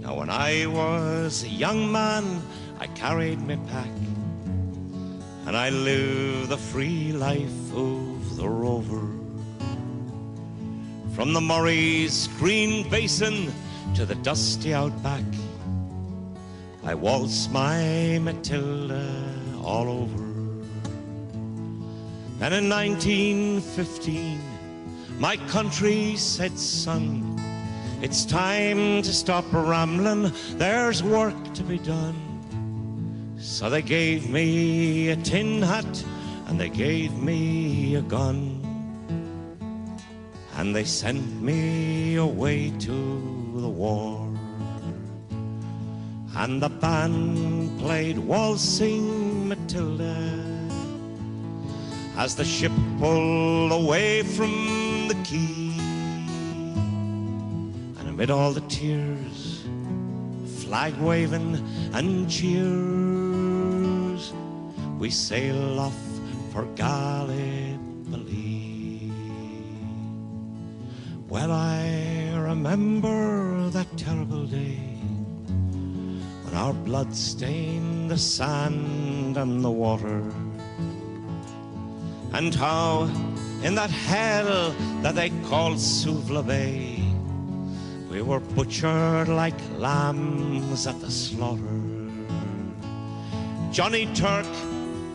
Now when I was a young man, I carried me pack, and I lived the free life of the rover. From the Murray's green basin to the dusty outback, I waltzed my Matilda all over. Then in 1915, my country said, son, it's time to stop rambling, there's work to be done. So they gave me a tin hat and they gave me a gun, and they sent me away to the war. And the band played Waltzing Matilda as the ship pulled away from the quay. And amid all the tears, flag waving and cheers, we sailed off for Gallipoli. Well, I remember that terrible day when our blood stained the sand and the water, and how in that hell that they called Suvla Bay, we were butchered like lambs at the slaughter. Johnny Turk,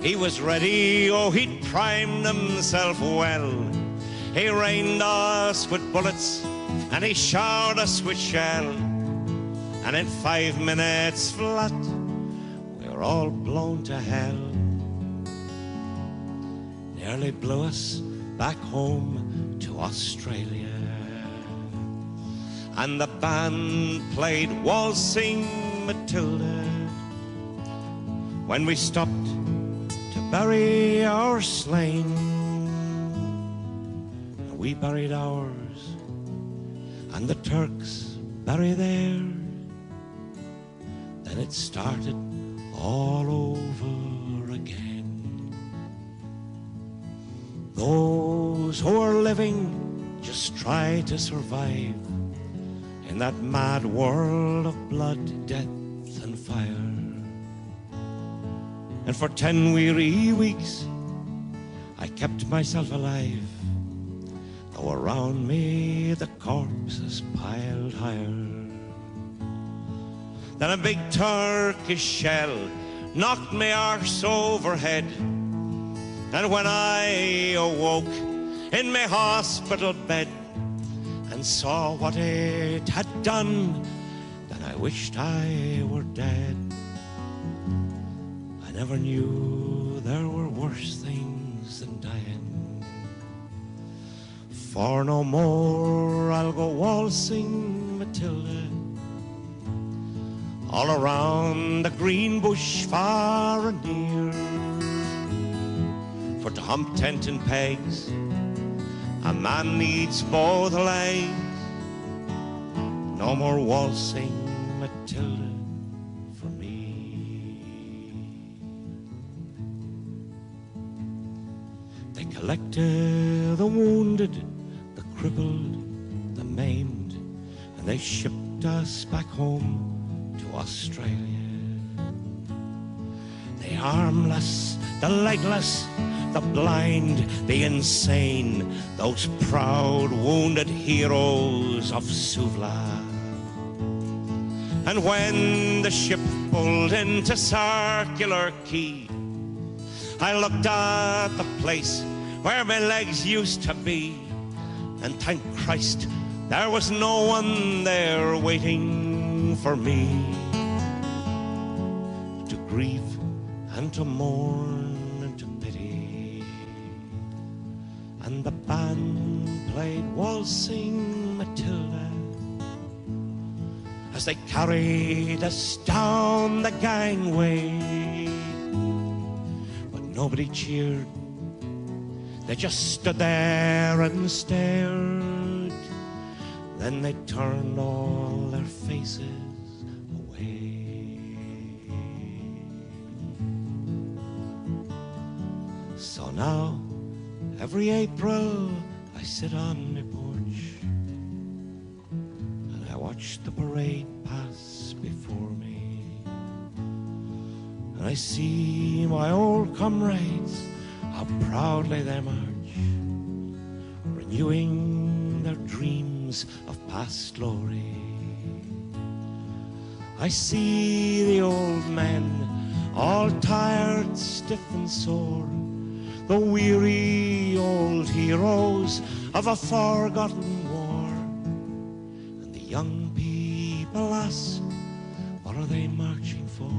he was ready, oh, he'd primed himself well. He rained us with bullets and he showered us with shell, and in 5 minutes flat we were all blown to hell. Nearly blew us back home to Australia, and the band played Waltzing Matilda when we stopped to bury our slain. We buried ours and the Turks buried theirs. Then it started all over again. Those who are living just try to survive in that mad world of blood, death and fire. And for 10 weary weeks I kept myself alive, though around me the corpses piled higher. Then a big Turkish shell knocked me arse overhead, and when I awoke in my hospital bed and saw what it had done, then I wished I were dead. I never knew there were worse things than dying, for no more I'll go waltzing Matilda all around the green bush far and near. For to hump tent and pegs, a man needs both legs. No more waltzing Matilda for me. They collected the wounded, the crippled, the maimed, and they shipped us back home to Australia. The armless, the legless, the blind, the insane, those proud wounded heroes of Suvla. And when the ship pulled into Circular Quay, I looked at the place where my legs used to be, and thank Christ there was no one there waiting for me to grieve and to mourn and to pity. And the band played Waltzing Matilda as they carried us down the gangway, but nobody cheered. They just stood there and stared. Then they turned all their faces away. So now, every April, I sit on the porch and I watch watch the parade pass before me, and I see my old comrades, how proudly they march, renewing their dreams of past glory. I see the old men, all tired, stiff and sore, the weary old heroes of a forgotten war. And the young people ask, what are they marching for?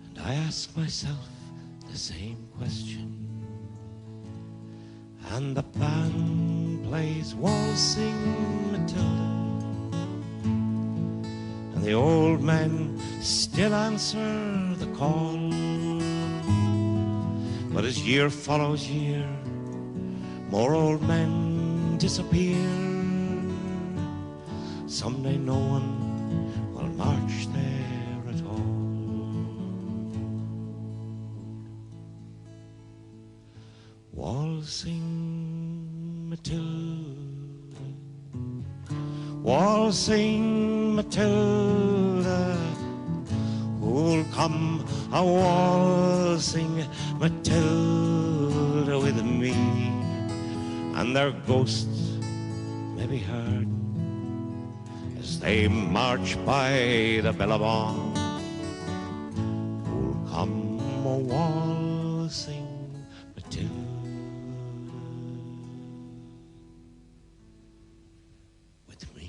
And I ask myself the same question. And the band plays Waltzing Matilda, and the old men still answer the call. But as year follows year, more old men disappear. Someday no one will march there at all. Waltzing Matilda, waltzing Matilda, who'll come a waltzing Matilda with me, and their ghosts may be heard as they march by the Billabong. Who'll come a waltzing Matilda with me.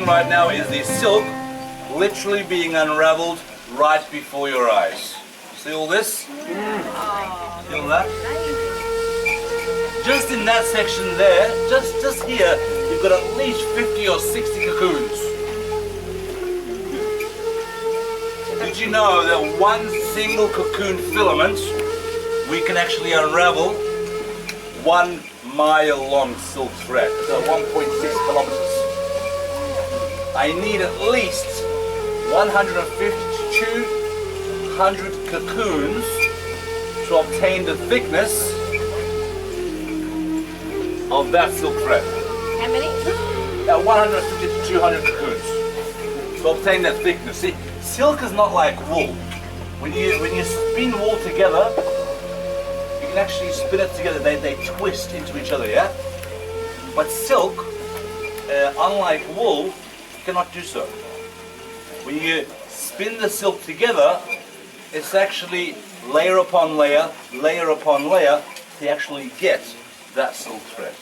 seeing right now is the silk literally being unraveled right before your eyes. See all this? See all that? Just in that section there, just here, you've got at least 50 or 60 cocoons. Did you know that one single cocoon filament, we can actually unravel 1 mile long silk thread, so 1.6 kilometers. I need at least 150 to 200 cocoons to obtain the thickness of that silk thread. How many? 150 to 200 cocoons to obtain that thickness. See, silk is not like wool. When you spin wool together, you can actually spin it together. They twist into each other, yeah. But silk, unlike wool, cannot do so. When you spin the silk together, it's actually layer upon layer, layer upon layer to actually get that silk thread.